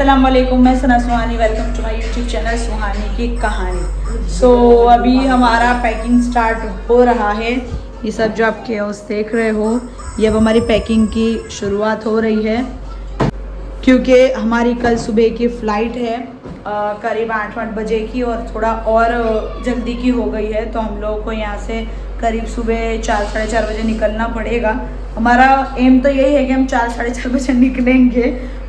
अस्सलाम वालेकुम, मैं Sana Suhani. Welcome to my YouTube channel Suhani की कहानी। अभी हमारा पैकिंग स्टार्ट हो रहा है। ये सब जो आप केओस देख रहे हो, ये अब हमारी पैकिंग की शुरुआत हो रही है, क्योंकि हमारी कल सुबह की फ़्लाइट है करीब 8 बजे की, और थोड़ा और जल्दी की हो गई है। तो हम लोगों को यहाँ से करीब सुबह 4 साढ़े 4 बजे निकलना पड़ेगा। हमारा एम तो यही है कि हम 4 साढ़े 4 बजे निकलेंगे,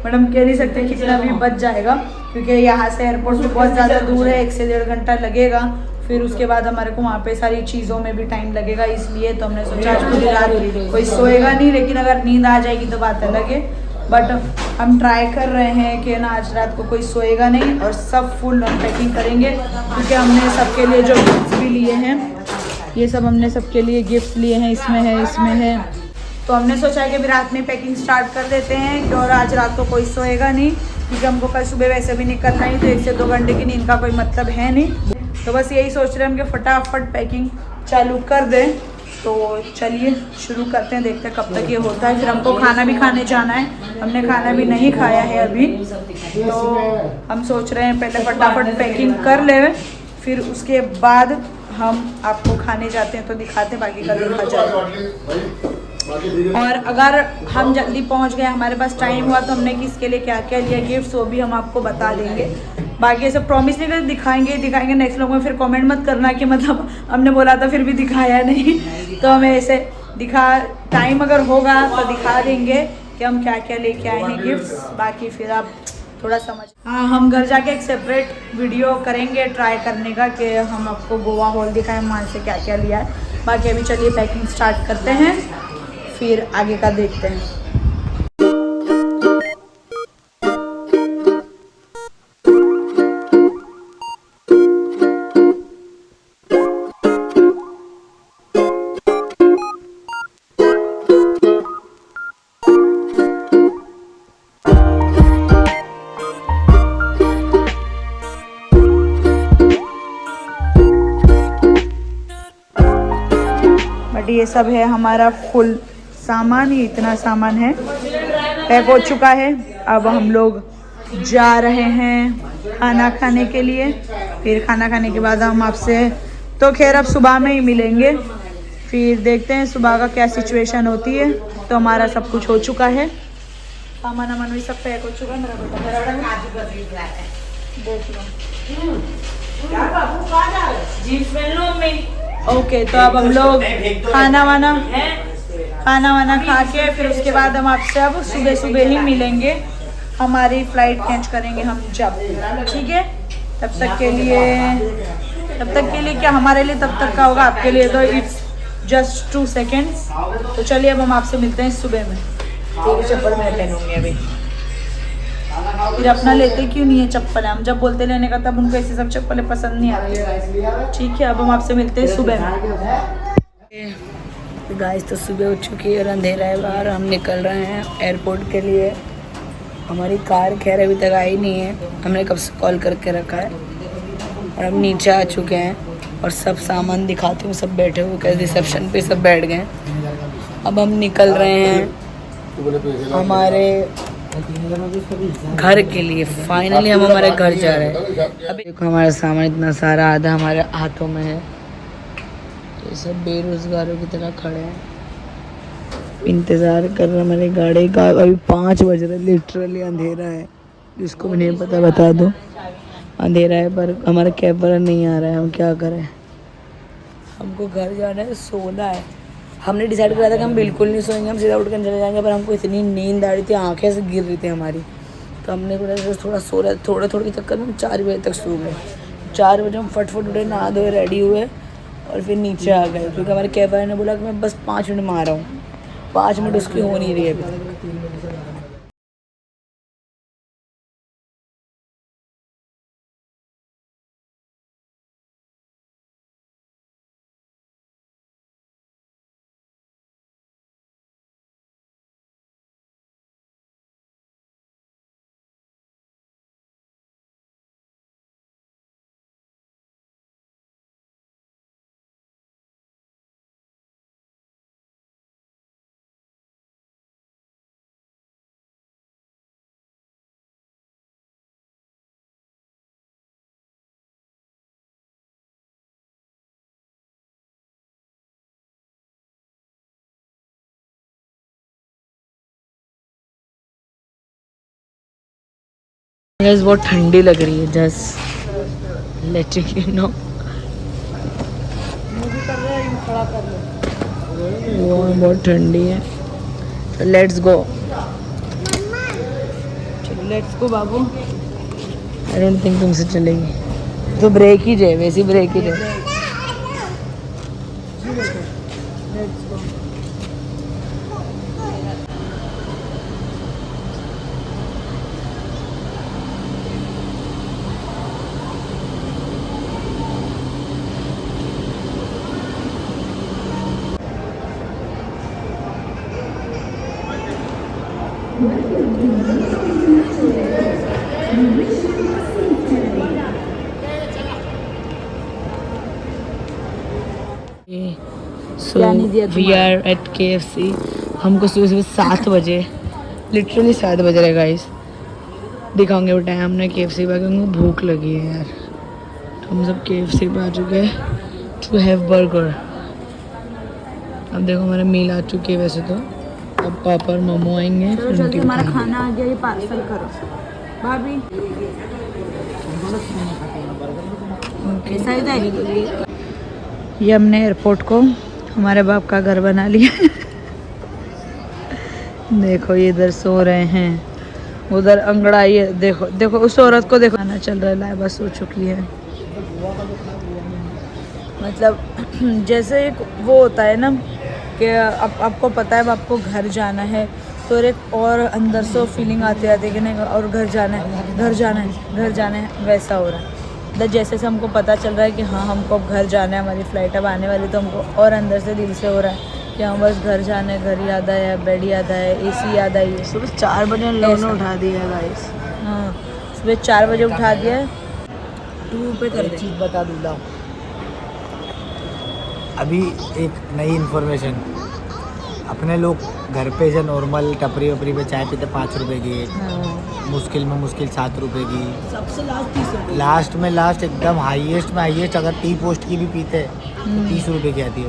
बट हम कह नहीं सकते कितना भी बच जाएगा, क्योंकि यहाँ से एयरपोर्ट भी बहुत ज़्यादा दूर है, 1 से 1.5 घंटा लगेगा। फिर उसके बाद हमारे को वहाँ पे सारी चीज़ों में भी टाइम लगेगा, इसलिए तो हमने सोचा आज पूरी रात कोई सोएगा नहीं, लेकिन अगर नींद आ जाएगी तो बात अलग है। बट हम ट्राई कर रहे हैं कि ना आज रात को कोई सोएगा नहीं और सब फुल पैकिंग करेंगे, क्योंकि हमने सबके लिए जो गिफ्ट्स भी लिए हैं, ये सब हमने सबके लिए गिफ्ट लिए हैं, इसमें है। तो हमने सोचा है कि अभी रात में पैकिंग स्टार्ट कर देते हैं, कि और आज रात को कोई सोएगा नहीं, क्योंकि हमको कल सुबह वैसे भी निकलना ही, तो 1 से 2 घंटे की नींद का कोई मतलब है नहीं। तो बस यही सोच रहे हैं हम कि फटाफट पैकिंग चालू कर दें। तो चलिए शुरू करते हैं, देखते हैं कब तक ये होता है। फिर हमको खाना भी खाने जाना है, हमने खाना भी नहीं खाया है अभी। तो हम सोच रहे हैं पहले फटाफट पैकिंग कर ले, फिर उसके बाद हम आपको खाने जाते हैं तो दिखाते हैं, बाकी का देखा जाए। और अगर हम जल्दी पहुंच गए, हमारे पास टाइम हुआ, तो हमने किसके लिए क्या क्या लिया गिफ्ट्स, वो भी हम आपको बता देंगे। बाकी ऐसे प्रॉमिस नहीं करते, दिखाएंगे नेक्स्ट लोग में फिर कमेंट मत करना कि मतलब हमने बोला था फिर भी दिखाया नहीं। तो हमें ऐसे टाइम अगर होगा तो दिखा देंगे कि हम क्या क्या लेके आए हैं गिफ्ट्स। बाकी फिर आप थोड़ा समझ, हाँ, हम घर जाके एक सेपरेट वीडियो करेंगे ट्राई करने का, कि हम आपको गोवा हॉल दिखाएं, वहाँ से क्या क्या लिया है। बाकी अभी चलिए पैकिंग स्टार्ट करते हैं, फिर आगे का देखते हैं। बट ये सब है हमारा फुल सामान, ये इतना सामान है, पैक हो चुका है। अब हम लोग जा रहे हैं खाना खाने के लिए। फिर खाना खाने के बाद हम आपसे तो खैर अब सुबह में ही मिलेंगे, फिर देखते हैं सुबह का क्या सिचुएशन होती है। तो हमारा सब कुछ हो चुका है, सामान वामान भी सब पैक हो चुका है। मेरा बेटा देख लो, जीन्स पहन लो मम्मी। ओके, तो अब हम लोग खाना वाना खा के फिर उसके बाद हम आपसे अब सुबह सुबह ही मिलेंगे। हमारी फ्लाइट कैच करेंगे हम जब, ठीक है। तब तक के लिए क्या, हमारे लिए तब तक का होगा, आपके लिए तो इट्स जस्ट 2 सेकेंड्स। तो चलिए अब हम आपसे मिलते हैं सुबह में। चप्पल मैं पहनूंगी अभी, फिर अपना लेते क्यों नहीं है चप्पल, हम जब बोलते लेने का तब उनको ऐसी सब चप्पलें पसंद नहीं आती। ठीक है, अब हम आपसे मिलते हैं सुबह में। गाइस, तो सुबह हो चुकी है और अंधेरा है बाहर, हम निकल रहे हैं एयरपोर्ट के लिए। हमारी कार खैर अभी तक आई नहीं है, हमने कब से कॉल करके रखा है। और हम नीचे आ चुके हैं और सब सामान दिखाते हुए सब बैठे हुए रिसेप्शन पे सब बैठ गए। अब हम निकल रहे हैं हमारे घर के लिए। फाइनली हम हमारे घर जा रहे हैं। अभी देखो हमारा सामान इतना सारा आधा हमारे हाथों में है। ये सब बेरोजगारों की तरह खड़े हैं, इंतज़ार कर रहे हैं हमारी गाड़ी का। अभी 5 बज रहे, लिटरली अंधेरा है, जिसको भी नहीं पता बता दो अंधेरा है, पर हमारा कैब वाला नहीं आ रहा है। हम क्या करें, हमको घर जाना है, सोना है। हमने डिसाइड करा था कि हम बिल्कुल नहीं सोएंगे, हम सीधा उठ कर चले जाएंगे, पर हमको इतनी नींद आ रही थी, आंखें से गिर रही थी हमारी। तो हमने थोड़ा सो रहे, थोड़े के चक्कर में हम 4 बजे तक सो गए। 4 बजे हम फटफट उठे, नहा धोए, रेडी हुए और फिर नीचे आ गए, क्योंकि हमारे कैब वाले ने बोला कि मैं बस 5 मिनट में आ रहा हूँ। 5 मिनट उसकी हो नहीं रही है अभी तक। गाइस बहुत ठंडी लग रही है, जस्ट लेटिंग यू नो। वो बहुत ठंडी है, तो लेट्स गो। चलो let's go Babu. I don't think तुमसे चलेगी, तो ब्रेक ही जाए, वैसी ब्रेक ही जाए। So we are at KFC। हमको सुबह सुबह 7 बजे, लिटरली 7 बज रहे गाइस। दिखाऊंगे वो टाइम, हमने KFC पे क्योंकि भूख लगी है यार। तो हम सब KFC पे आ चुके हैं टू हैव बर्गर। अब देखो हमारा मील आ चुकी है वैसे तो। अब पापा और मोमो आएंगे। चलो जल्दी हमारा खाना आ गया, ये पार्सल करो भाभी। ये हमने एयरपोर्ट को हमारे बाप का घर बना लिया। देखो ये इधर सो रहे हैं, उधर अंगड़ाई है। देखो देखो उस औरत को देखो, खाना चल रहा है, लाइबा सो चुकी है। मतलब जैसे एक वो होता है ना कि आपको पता है अब आपको घर जाना है, तो एक और अंदर से फीलिंग आती है कि नहीं और घर जाना है, घर जाना है, घर जाना है, वैसा हो रहा है। मतलब जैसे से हमको पता चल रहा है कि हाँ हमको अब घर जाना है, हमारी फ़्लाइट अब आने वाली, तो हमको और अंदर से दिल से हो रहा है कि हम बस घर जाना है। घर याद आया, बेड याद आया, AC याद आई है। सुबह 4 बजे लोगों ने उठा दिया गाइस। हाँ सुबह 4 बजे उठा दिया। 2 पे कर चीज़ बता दूँगा अभी एक नई इन्फॉर्मेशन। अपने लोग घर पे जो नॉर्मल टपरी वपरी पे चाय पीते 5 रुपए की, मुश्किल में मुश्किल 7 रुपए की, सबसे लास्ट 30 रुपये, लास्ट में लास्ट एकदम हाईएस्ट में हाईएस्ट अगर टी पोस्ट की भी पीते तो 30 रुपए की आती है।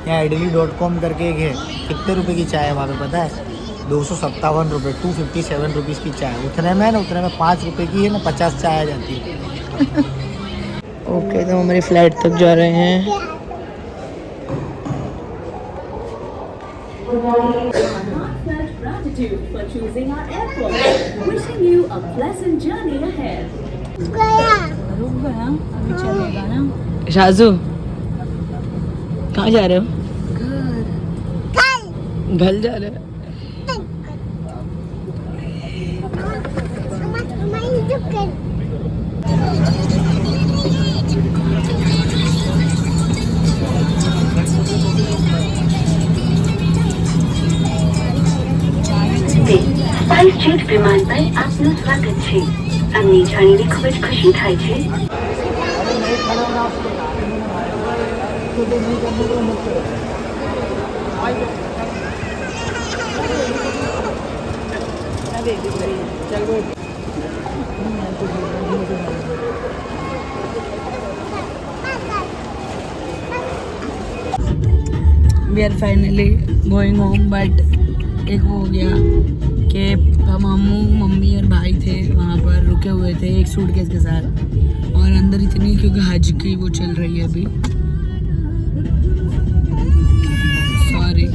यहाँ idli.com करके एक है, कितने रुपए की चाय है वहाँ पे पता है? 257 रुपये, 257 रुपीज़ की चाय। उतने में 5 रुपए की है ना 50 चाय आ जाती है। ओके तो हमारी फ्लाइट तक जा रहे हैं। Gratitude for choosing our airport. Wishing you a pleasant journey ahead. रुक गया, अभी चलेगा ना। शाजू कहाँ जा रहे हो? घर जा रहे हो? સ્પાઇસ જેટ વિમાન પર આપનું સ્વાગત છે। અમને જાણીને ખૂબ જ ખુશી થાય છે। We are finally going home, but एक वो हो गया कि मामू मम्मी और भाई थे वहाँ पर रुके हुए थे एक सूटकेस के साथ, और अंदर इतनी क्योंकि हज की वो चल रही है अभी। सॉरी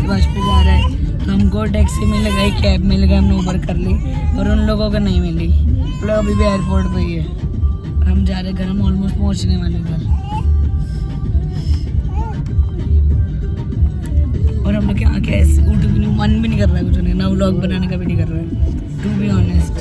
बस पे जा रहा है, तो हमको टैक्सी मिल गई, कैब मिल गई, हमने ऊबर कर ली, और उन लोगों को नहीं मिली। वो लोग अभी भी एयरपोर्ट पे ही है, हम जा रहे घर, हम ऑलमोस्ट पहुँचने वाले घर। और हम लोग के आके ऐसे उठ भी नहीं, मन भी नहीं कर रहा है कुछ नहीं, ना व्लॉग बनाने का भी नहीं कर रहा है, टू बी ऑनेस्ट।